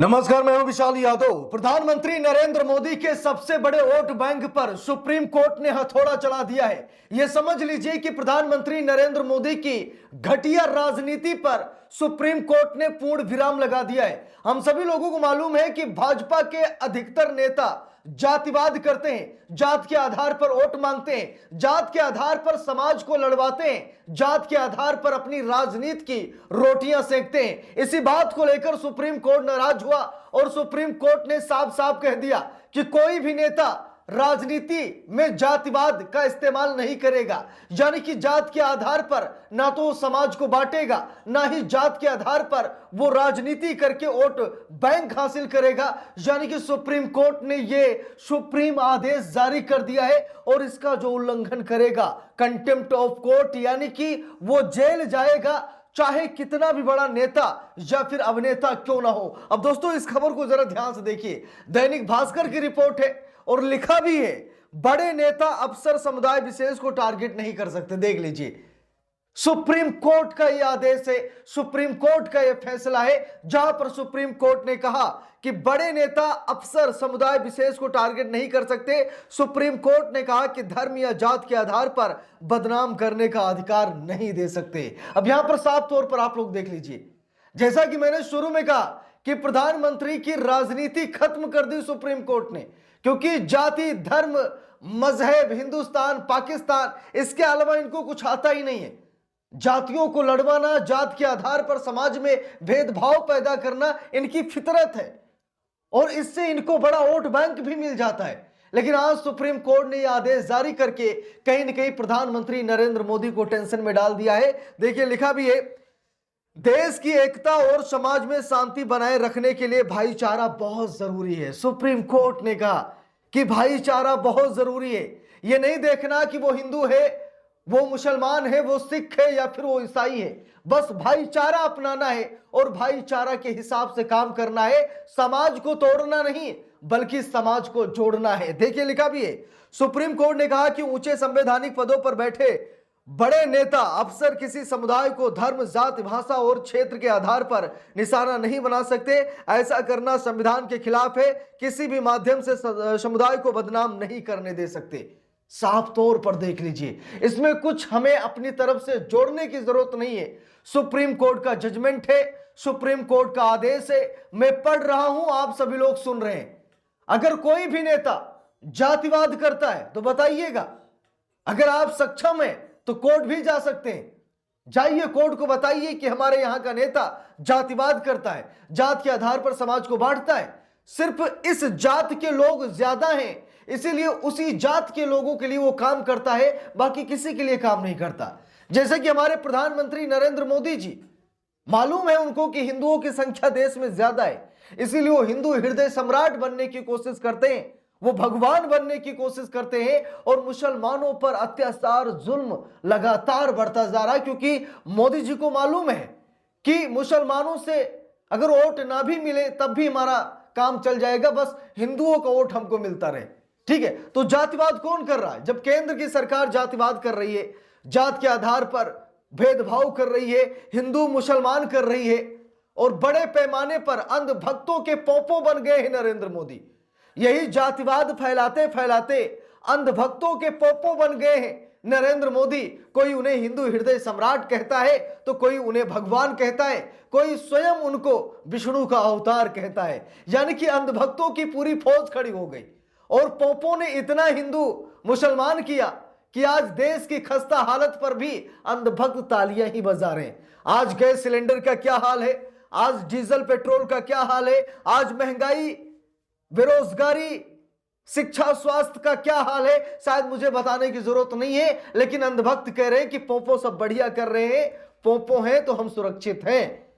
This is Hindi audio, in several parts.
नमस्कार, मैं हूं विशाल यादव। प्रधानमंत्री नरेंद्र मोदी के सबसे बड़े वोट बैंक पर सुप्रीम कोर्ट ने हथौड़ा चला दिया है। यह समझ लीजिए कि प्रधानमंत्री नरेंद्र मोदी की घटिया राजनीति पर सुप्रीम कोर्ट ने पूर्ण विराम लगा दिया है। हम सभी लोगों को मालूम है कि भाजपा के अधिकतर नेता जातिवाद करते हैं, जात के आधार पर वोट मांगते हैं, जात के आधार पर समाज को लड़वाते हैं, जात के आधार पर अपनी राजनीति की रोटियां सेकते हैं। इसी बात को लेकर सुप्रीम कोर्ट नाराज हुआ और सुप्रीम कोर्ट ने साफ साफ कह दिया कि कोई भी नेता राजनीति में जातिवाद का इस्तेमाल नहीं करेगा। यानी कि जात के आधार पर ना तो वो समाज को बांटेगा, ना ही जात के आधार पर वो राजनीति करके वोट बैंक हासिल करेगा। यानी कि सुप्रीम कोर्ट ने ये सुप्रीम आदेश जारी कर दिया है और इसका जो उल्लंघन करेगा, कंटेम्प्ट ऑफ कोर्ट, यानी कि वो जेल जाएगा, चाहे कितना भी बड़ा नेता या फिर अभिनेता क्यों ना हो। अब दोस्तों, इस खबर को जरा ध्यान से देखिए। दैनिक भास्कर की रिपोर्ट है और लिखा भी है, बड़े नेता अफसर समुदाय विशेष को टारगेट नहीं कर सकते। देख लीजिए, सुप्रीम कोर्ट का यह आदेश है, सुप्रीम कोर्ट का यह फैसला है, जहां पर सुप्रीम कोर्ट ने कहा कि बड़े नेता अफसर समुदाय विशेष को टारगेट नहीं कर सकते। सुप्रीम कोर्ट ने कहा कि धर्म या जात के आधार पर बदनाम करने का अधिकार नहीं दे सकते। अब यहां पर साफ तौर पर आप लोग देख लीजिए, जैसा कि मैंने शुरू में कहा कि प्रधानमंत्री की राजनीति खत्म कर दी सुप्रीम कोर्ट ने, क्योंकि जाति, धर्म, मजहब, हिंदुस्तान, पाकिस्तान, इसके अलावा इनको कुछ आता ही नहीं है। जातियों को लड़वाना, जात के आधार पर समाज में भेदभाव पैदा करना इनकी फितरत है और इससे इनको बड़ा वोट बैंक भी मिल जाता है। लेकिन आज सुप्रीम कोर्ट ने यह आदेश जारी करके कहीं न कहीं प्रधानमंत्री नरेंद्र मोदी को टेंशन में डाल दिया है। देखिए, लिखा भी है, देश की एकता और समाज में शांति बनाए रखने के लिए भाईचारा बहुत जरूरी है। सुप्रीम कोर्ट ने कहा कि भाईचारा बहुत जरूरी है। यह नहीं देखना कि वो हिंदू है, वो मुसलमान है, वो सिख है या फिर वो ईसाई है। बस भाईचारा अपनाना है और भाईचारा के हिसाब से काम करना है। समाज को तोड़ना नहीं बल्कि समाज को जोड़ना है। देखिए, लिखा भी है, सुप्रीम कोर्ट ने कहा कि ऊंचे संवैधानिक पदों पर बैठे बड़े नेता अफसर किसी समुदाय को धर्म, जाति, भाषा और क्षेत्र के आधार पर निशाना नहीं बना सकते। ऐसा करना संविधान के खिलाफ है। किसी भी माध्यम से समुदाय को बदनाम नहीं करने दे सकते। साफ तौर पर देख लीजिए, इसमें कुछ हमें अपनी तरफ से जोड़ने की जरूरत नहीं है। सुप्रीम कोर्ट का जजमेंट है, सुप्रीम कोर्ट का आदेश है, मैं पढ़ रहा हूं, आप सभी लोग सुन रहे हैं। अगर कोई भी नेता जातिवाद करता है तो बताइएगा। अगर आप सक्षम हैं तो कोर्ट भी जा सकते हैं, जाइए कोर्ट को बताइए कि हमारे यहां का नेता जातिवाद करता है, जात के आधार पर समाज को बांटता है। सिर्फ इस जात के लोग ज्यादा हैं, इसीलिए उसी जात के लोगों के लिए वो काम करता है, बाकी किसी के लिए काम नहीं करता। जैसे कि हमारे प्रधानमंत्री नरेंद्र मोदी जी, मालूम है उनको कि हिंदुओं की संख्या देश में ज्यादा है, इसीलिए वो हिंदू हृदय सम्राट बनने की कोशिश करते हैं, वो भगवान बनने की कोशिश करते हैं और मुसलमानों पर अत्याचार, जुल्म लगातार बढ़ता जा रहा है। क्योंकि मोदी जी को मालूम है कि मुसलमानों से अगर वोट ना भी मिले तब भी हमारा काम चल जाएगा, बस हिंदुओं का वोट हमको मिलता रहे। ठीक है, तो जातिवाद कौन कर रहा है? जब केंद्र की सरकार जातिवाद कर रही है, जात के आधार पर भेदभाव कर रही है, हिंदू मुसलमान कर रही है और बड़े पैमाने पर अंधभक्तों के पोपो बन गए हैं नरेंद्र मोदी। यही जातिवाद फैलाते फैलाते अंधभक्तों के पोपो बन गए हैं नरेंद्र मोदी। कोई उन्हें हिंदू हृदय सम्राट कहता है तो कोई उन्हें भगवान कहता है, कोई स्वयं उनको विष्णु का अवतार कहता है। यानी कि अंधभक्तों की पूरी फौज खड़ी हो गई और पोपो ने इतना हिंदू मुसलमान किया कि आज देश की खस्ता हालत पर भी अंधभक्त तालियां ही बजा रहे हैं। आज गैस सिलेंडर का क्या हाल है, आज डीजल पेट्रोल का क्या हाल है, आज महंगाई, बेरोजगारी, शिक्षा, स्वास्थ्य का क्या हाल है, शायद मुझे बताने की जरूरत नहीं है। लेकिन अंधभक्त कह रहे हैं कि पोपो सब बढ़िया कर रहे हैं, पोपो हैं तो हम सुरक्षित हैं,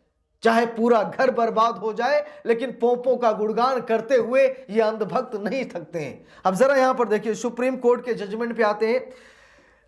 चाहे पूरा घर बर्बाद हो जाए, लेकिन पोपो का गुणगान करते हुए ये अंधभक्त नहीं थकते हैं। अब जरा यहां पर देखिए, सुप्रीम कोर्ट के जजमेंट पे आते हैं।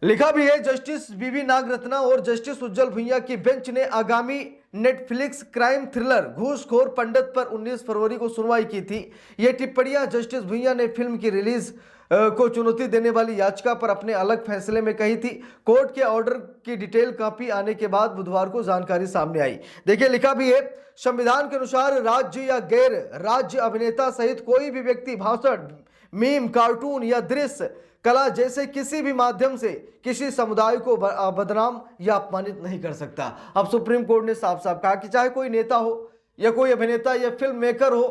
लिखा भी है, जस्टिस बीवी नागरत्ना और जस्टिस उज्जवल भुइयां की बेंच ने आगामी नेटफ्लिक्स क्राइम थ्रिलर घूसखोर पंडित पर 19 फरवरी को सुनवाई की थी। ये टिप्पणियां जस्टिस भुइयां ने फिल्म की रिलीज को चुनौती देने वाली याचिका पर अपने अलग फैसले में कही थी। कोर्ट के ऑर्डर की डिटेल कॉपी आने के बाद बुधवार को जानकारी सामने आई। देखिए लिखा भी है, संविधान के अनुसार राज्य या गैर राज्य अभिनेता सहित कोई भी व्यक्ति भाषण, मीम, कार्टून या दृश्य कला जैसे किसी भी माध्यम से किसी समुदाय को बदनाम या अपमानित नहीं कर सकता। अब सुप्रीम कोर्ट ने साफ साफ कहा कि चाहे कोई नेता हो या कोई अभिनेता या फिल्म मेकर हो,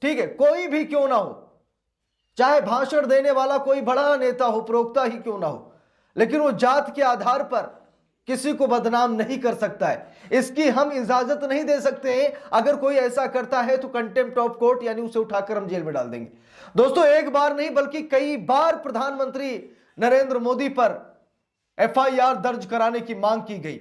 ठीक है, कोई भी क्यों ना हो, चाहे भाषण देने वाला कोई बड़ा नेता हो, प्रवक्ता ही क्यों ना हो, लेकिन वो जात के आधार पर किसी को बदनाम नहीं कर सकता है। इसकी हम इजाजत नहीं दे सकते हैं। अगर कोई ऐसा करता है तो कंटेम्प्ट ऑफ कोर्ट यानी उसे उठाकर हम जेल में डाल देंगे। दोस्तों, एक बार नहीं बल्कि कई बार प्रधानमंत्री नरेंद्र मोदी पर एफआईआर दर्ज कराने की मांग की गई।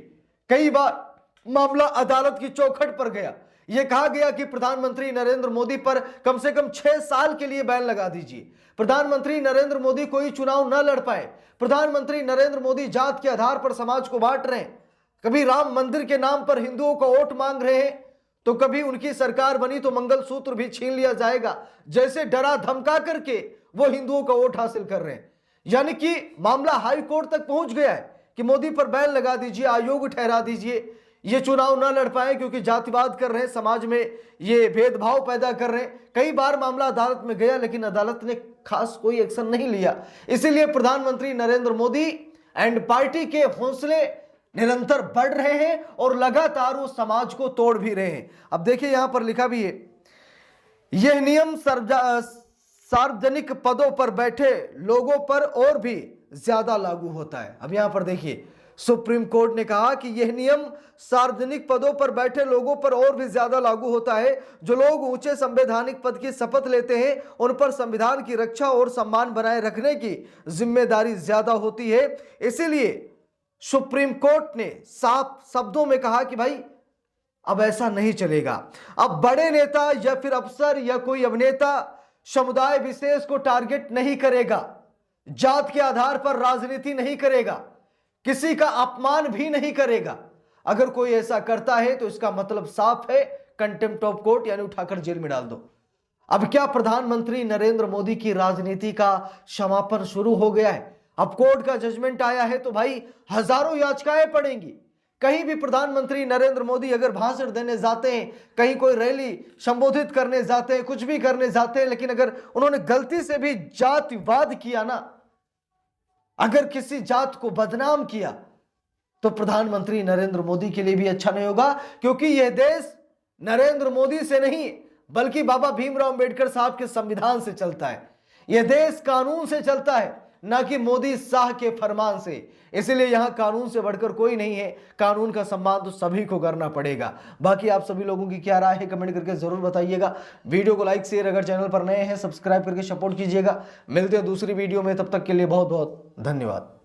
कई बार मामला अदालत की चौखट पर गया। यह कहा गया कि प्रधानमंत्री नरेंद्र मोदी पर कम से कम 6 साल के लिए बैन लगा दीजिए। प्रधानमंत्री नरेंद्र मोदी कोई चुनाव न लड़ पाए। प्रधानमंत्री नरेंद्र मोदी जात के आधार पर समाज को बांट रहे हैं। कभी राम मंदिर के नाम पर हिंदुओं का वोट मांग रहे हैं, तो कभी उनकी सरकार बनी तो मंगलसूत्र भी छीन लिया जाएगा, जैसे डरा धमका करके वो हिंदुओं का वोट हासिल कर रहे हैं। यानी कि मामला हाई कोर्ट तक पहुंच गया है कि मोदी पर बैन लगा दीजिए, आयोग ठहरा दीजिए, ये चुनाव ना लड़ पाए क्योंकि जातिवाद कर रहे हैं, समाज में ये भेदभाव पैदा कर रहे हैं। कई बार मामला अदालत में गया लेकिन अदालत ने खास कोई एक्शन नहीं लिया। इसीलिए प्रधानमंत्री नरेंद्र मोदी एंड पार्टी के हौसले निरंतर बढ़ रहे हैं और लगातार वो समाज को तोड़ भी रहे हैं। अब देखिए यहां पर लिखा भी है, यह नियम सार्वजनिक पदों पर बैठे लोगों पर और भी ज्यादा लागू होता है। अब यहां पर देखिए, सुप्रीम कोर्ट ने कहा कि यह नियम सार्वजनिक पदों पर बैठे लोगों पर और भी ज्यादा लागू होता है। जो लोग ऊंचे संवैधानिक पद की शपथ लेते हैं उन पर संविधान की रक्षा और सम्मान बनाए रखने की जिम्मेदारी ज्यादा होती है। इसीलिए सुप्रीम कोर्ट ने साफ शब्दों में कहा कि भाई अब ऐसा नहीं चलेगा। अब बड़े नेता या फिर अफसर या कोई अभिनेता समुदाय विशेष को टारगेट नहीं करेगा, जात के आधार पर राजनीति नहीं करेगा, किसी का अपमान भी नहीं करेगा। अगर कोई ऐसा करता है तो इसका मतलब साफ है, कंटेम्प्ट ऑफ कोर्ट यानी उठाकर जेल में डाल दो। अब क्या प्रधानमंत्री नरेंद्र मोदी की राजनीति का समापन शुरू हो गया है? अब कोर्ट का जजमेंट आया है तो भाई हजारों याचिकाएं पड़ेंगी। कहीं भी प्रधानमंत्री नरेंद्र मोदी अगर भाषण देने जाते हैं, कहीं कोई रैली संबोधित करने जाते हैं, कुछ भी करने जाते हैं, लेकिन अगर उन्होंने गलती से भी जातिवाद किया ना, अगर किसी जात को बदनाम किया, तो प्रधानमंत्री नरेंद्र मोदी के लिए भी अच्छा नहीं होगा। क्योंकि यह देश नरेंद्र मोदी से नहीं बल्कि बाबा भीमराव अंबेडकर साहब के संविधान से चलता है। यह देश कानून से चलता है, ना कि मोदी शाह के फरमान से। इसलिए यहां कानून से बढ़कर कोई नहीं है। कानून का सम्मान तो सभी को करना पड़ेगा। बाकी आप सभी लोगों की क्या राय है कमेंट करके जरूर बताइएगा। वीडियो को लाइक शेयर, अगर चैनल पर नए हैं सब्सक्राइब करके सपोर्ट कीजिएगा। मिलते हैं दूसरी वीडियो में, तब तक के लिए बहुत बहुत धन्यवाद।